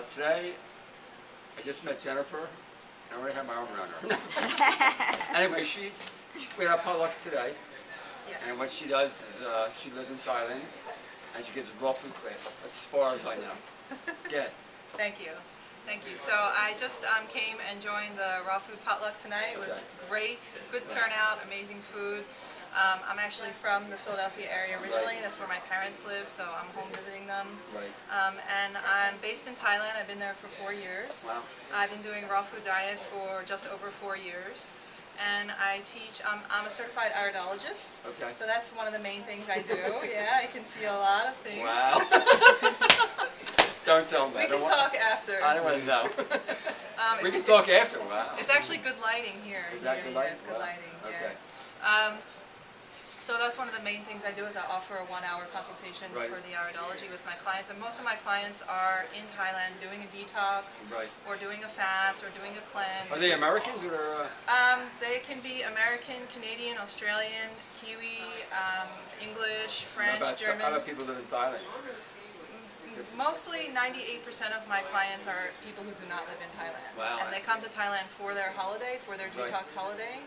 Today, I just met Jennifer. I already have my arm around her. Anyway, we had a potluck today. Yes. And what she does is she lives in Thailand and she gives a raw food class. That's as far as I know. Get it. Thank you. Thank you. So I just came and joined the raw food potluck tonight. It was great, good turnout, amazing food. I'm actually from the Philadelphia area originally. That's where my parents live, so I'm home visiting them. Right. And I'm based in Thailand. I've been there for 4 years. Wow. I've been doing raw food diet for just over 4 years. And I teach, I'm a certified iridologist. Okay. So that's one of the main things I do. Yeah, I can see a lot of things. Wow. Don't tell me. We can talk after. I don't want to know. We can talk after. Wow. It's actually good lighting here. Is that good lighting? It's good lighting. Okay. Yeah. So that's one of the main things I do is I offer a 1-hour consultation Right. for the iridology with my clients. And most of my clients are in Thailand doing a detox, Right. or doing a fast, or doing a cleanse. Are they Americans or? They can be American, Canadian, Australian, Kiwi, English, French, German. How about people live in Thailand? Mostly 98% of my clients are people who do not live in Thailand. Wow. And they come to Thailand for their holiday, for their detox holiday.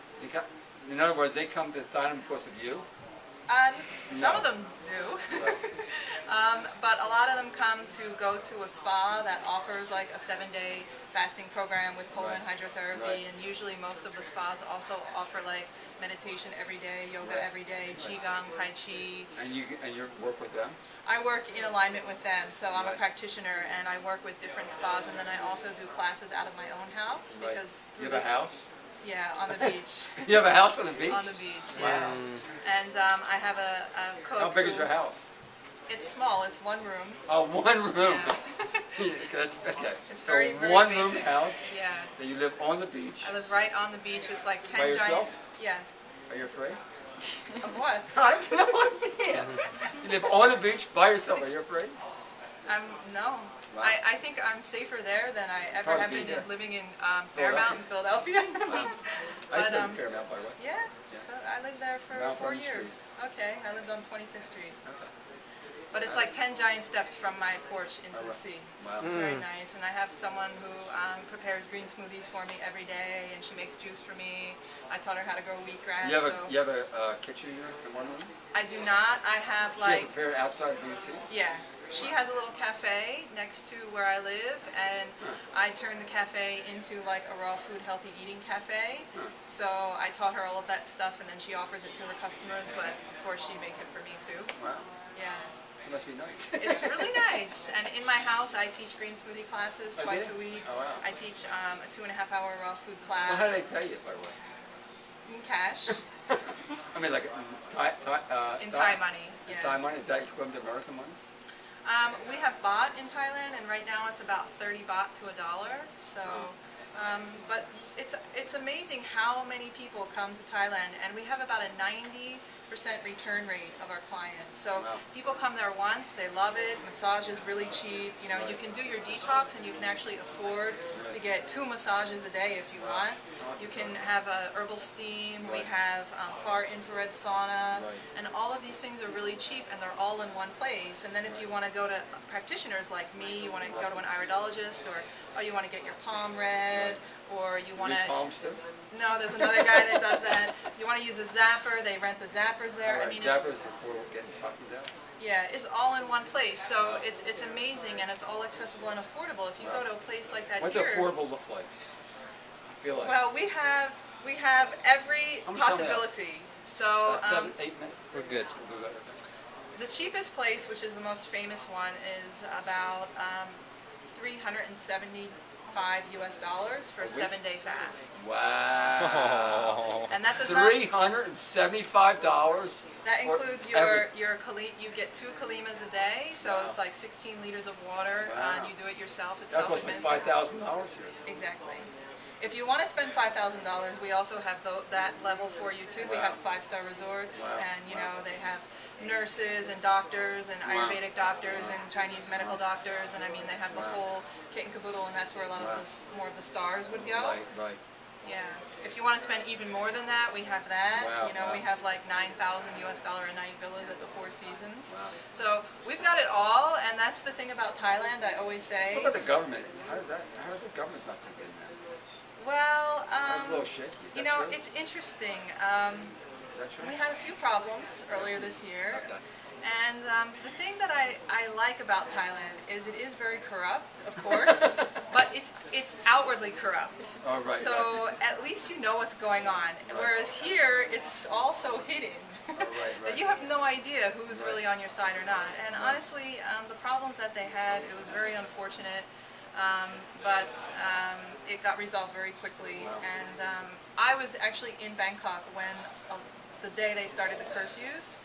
In other words, they come to Thailand because of you? Some of them do. But a lot of them come to go to a spa that offers like a 7-day fasting program with colon hydrotherapy, and usually most of the spas also offer like meditation every day, yoga every day, qigong, tai chi. And you work with them? I work in alignment with them, so I'm a practitioner and I work with different spas, and then I also do classes out of my own house because you have a house? Yeah, on the beach. You have a house on the beach? On the beach, Wow. yeah. And I have a coach. How big is your house? It's small. It's 1 room. Oh, 1 room. Yeah. That's okay. It's so very, very one basic. room house. Yeah. That you live on the beach. I live right on the beach. It's like 10 By yourself? giant. Yeah. Are you afraid? Of what? I have no idea. You live on the beach by yourself. Are you afraid? No. Wow. I think I'm safer there than I ever Probably have been here. living in Fairmount in Philadelphia. Wow. I used to live in Fairmount, by the way. Yeah. So I lived there for Around 4 Front years. Street. Okay. I lived on 25th Street. Okay. But it's like 10 giant steps from my porch into the sea. Wow. It's very nice. And I have someone who prepares green smoothies for me every day, and she makes juice for me. I taught her how to grow wheatgrass. You have a kitchen in one room? I do not. I have She like... has a pair outside BTs? Yeah. She has a little cafe next to where I live, and I turned the cafe into like a raw food healthy eating cafe. So I taught her all of that stuff, and then she offers it to her customers, but of course she makes it for me too. Wow. Yeah. It must be nice. It's really nice. And in my house, I teach green smoothie classes twice a week. Oh, wow. I teach a 2.5-hour raw food class. Well, how do they pay you, by the way? In cash. I mean, like In Thai money. In Yes. Thai money? Is that equivalent to American money? We have baht in Thailand, and right now it's about 30 baht to $1. So, but it's amazing how many people come to Thailand, and we have about a 90% return rate of our clients. So people come there once, they love it, massage is really cheap, you know, you can do your detox and you can actually afford to get 2 massages a day if you want. You can have a herbal steam, we have far infrared sauna, and all of these things are really cheap and they're all in one place. And then if you want to go to practitioners like me, you want to go to an iridologist, or you want to get your palm read, or you want to... palms too? No, there's another guy that does that. You want to use a zapper, they rent the zappers there. Right. I mean, zappers is for getting toxins out? yeah, it's all in one place. So it's amazing, and it's all accessible and affordable. If you go to a place like that What's here... affordable look like? I feel like. Well, we have every possibility. So 7, 8 minutes? We're good. the cheapest place, which is the most famous one, is about $375 US for a 7-day fast. Wow. And that does not... $375? That includes your you get 2 kalimas a day, so it's like 16 liters of water, and you do it yourself. It's that costs like $5,000 here. Exactly. If you want to spend $5,000, we also have that level for you too. We have 5-star resorts, and you know they have nurses and doctors and Ayurvedic doctors and Chinese medical doctors, and I mean they have the whole kit and caboodle, and that's where a lot of more of the stars would go. Right. Yeah. If you want to spend even more than that, we have that. Wow, You know, wow. we have like 9,000 US dollar a night villas at the Four Seasons. Wow. So we've got it all, and that's the thing about Thailand. I always say. What about the government? How does the government's not too good now? Well, That's a little shaky. Is you that know, true? it's interesting. Is that true? We had a few problems earlier this year. Okay. And the thing that I like about Thailand is it is very corrupt, of course, but it's outwardly corrupt. Oh, right. So right. at least you know what's going on. Right. Whereas here, it's also hidden. Oh, right, That right. you have no idea who's Right. really on your side or not. And Right. honestly, the problems that they had, it was very unfortunate. But it got resolved very quickly. Wow. And I was actually in Bangkok when the day they started the curfews,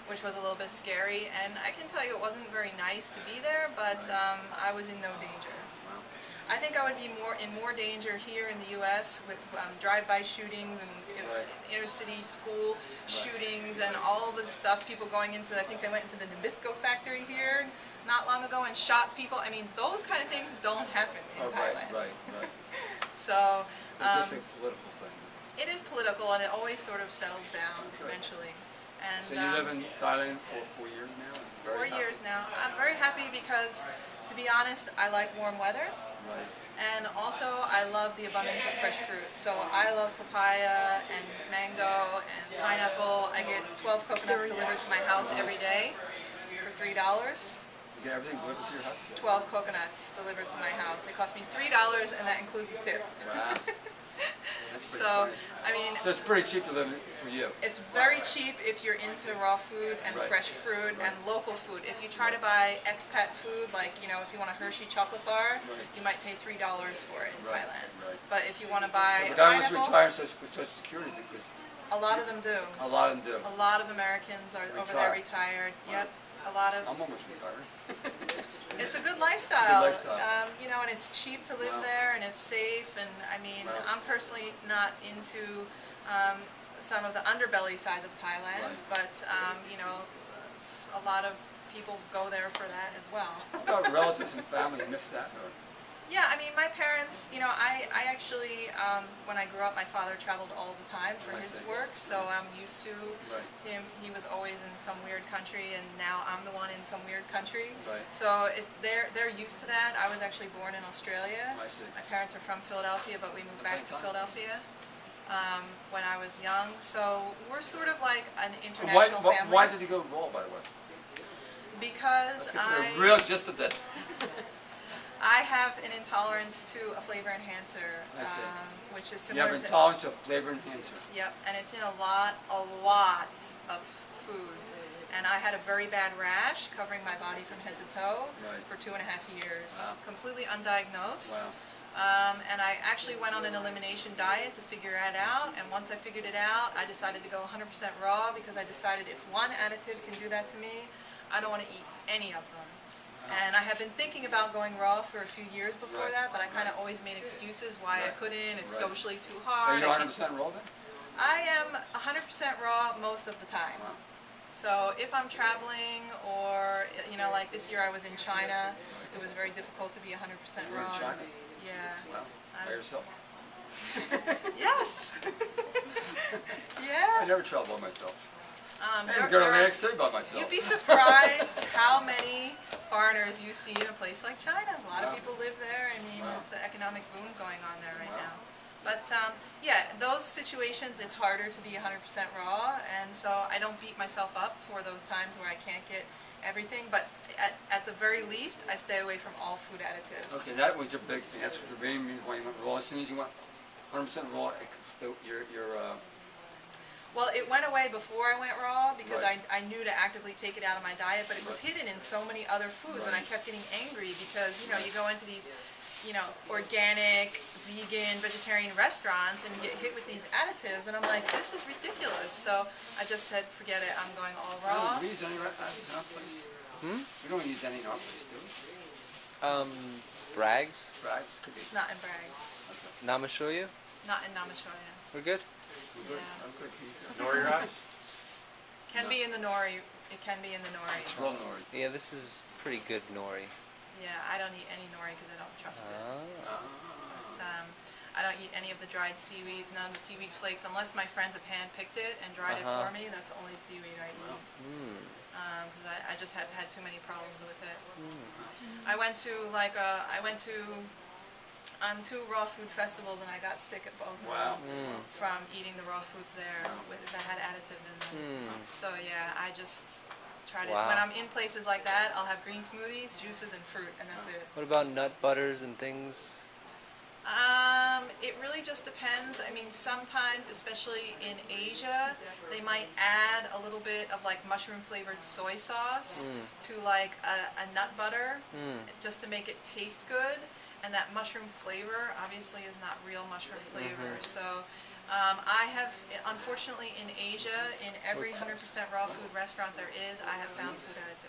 which was a little bit scary. And I can tell you it wasn't very nice to be there, but I was in no danger. Wow. I think I would be in more danger here in the U.S. with drive-by shootings and Right. inner city school shootings and all the stuff, people going into, I think they went into the Nabisco factory here not long ago and shot people. I mean, those kind of things don't happen in Oh, Thailand. right. So It's just a political thing. it is political, and it always sort of settles down eventually. And So you live in Thailand for 4 years now? Very 4 happy. years now. I'm very happy because, to be honest, I like warm weather. Right. And also, I love the abundance of fresh fruit. So I love papaya and mango and pineapple. I get 12 coconuts delivered to my house every day for $3. You get everything delivered to your house? 12 coconuts delivered to my house. It cost me $3, and that includes a tip. Wow. That's pretty So, funny. I mean, So it's pretty cheap to live for you. it's very cheap if you're into raw food and Right. fresh fruit and local food. If you try to buy expat food, like, you know, if you want a Hershey chocolate bar, Right. you might pay $3 for it in Right, Thailand. right. But if you want to buy The guy was pineapple, retired with Social Security because a lot of them do. a lot of them do. A lot of Americans are over there retired. Yep, a lot of. I'm almost retired. It's a good lifestyle. lifestyle. You know, and it's cheap to live Wow. there, and it's safe. And I mean, Wow. I'm personally not into some of the underbelly sides of Thailand, Right. but you know, a lot of people go there for that as well. What about relatives and family miss that? Or? Yeah, I mean, my parents, you know, I actually, when I grew up, my father traveled all the time for I his see. work, so I'm used to Right. him. He was always in some weird country, and now I'm the one in some weird country. Right. So they're used to that. I was actually born in Australia. I see. My parents are from Philadelphia, but we moved back to Okay. Philadelphia when I was young. So we're sort of like an And international family. why did you go raw, by the way? Because Let's get to the real gist of this. I have an intolerance to a flavor enhancer, I see. which is You similar have to. intolerance of flavor enhancer. Yep, and it's in a lot of food. And I had a very bad rash covering my body from head to toe Right. for 2.5 years, Wow. completely undiagnosed. Wow. And I actually went on an elimination diet to figure it out. And once I figured it out, I decided to go 100% raw because I decided if one additive can do that to me, I don't want to eat any of them. And I have been thinking about going raw for a few years before Right. that, but I kind of always made excuses why I Right. couldn't. It's Right. socially too Are hard. you I 100% raw then? I am 100% raw most of the time. Wow. So if I'm traveling or, you know, like this year I was in China, it was very difficult to be 100% You were in raw. China? Yeah. Wow. I By was- yourself? Yes. I Yeah. never travel by myself. I There- didn't go to there are- Atlantic City by myself. You'd be surprised how many foreigners you see in a place like China. A lot Wow. of people live there. I mean, Wow. it's an economic boom going on there right Wow. now. But yeah, those situations, it's harder to be 100% raw, and so I don't beat myself up for those times where I can't get everything. But at the very least, I stay away from all food additives. Okay, that was your big thing. That's the main reason why you went raw. As soon as you went 100% raw, your Well, it went away before I went raw because Right. I knew to actively take it out of my diet, but it was Right. hidden in so many other foods, and I Right. kept getting angry because, you know, you go into these, you know, organic, vegan, vegetarian restaurants and you get hit with these additives, and I'm like, this is ridiculous. So I just said, forget it, I'm going all we raw. don't use any in our place. We don't use any in our place, do we? Brags? Rags could be. It's not in Bragg's, Okay. Namashoya? not in Namashoya. We're good? We're good. Yeah. I'm good. Nori rice? Can be in the Nori, it can be in the Nori. It's raw nori. Yeah, this is pretty good nori. Yeah, I don't eat any Nori because I don't trust it. Ah. But, I don't eat any of the dried seaweeds, none of the seaweed flakes, unless my friends have hand-picked it and dried it for me. That's the only seaweed I eat. Because I just have had too many problems with it. I went to two raw food festivals and I got sick at both of them from eating the raw foods there that had additives in them. So yeah, I just try to, when I'm in places like that, I'll have green smoothies, juices, and fruit, and that's it. What about nut butters and things? It really just depends. I mean, sometimes, especially in Asia, they might add a little bit of like mushroom flavored soy sauce to like a nut butter just to make it taste good. And that mushroom flavor obviously is not real mushroom flavor. So I have, unfortunately in Asia, in every 100% raw food restaurant there is, I have found food additives.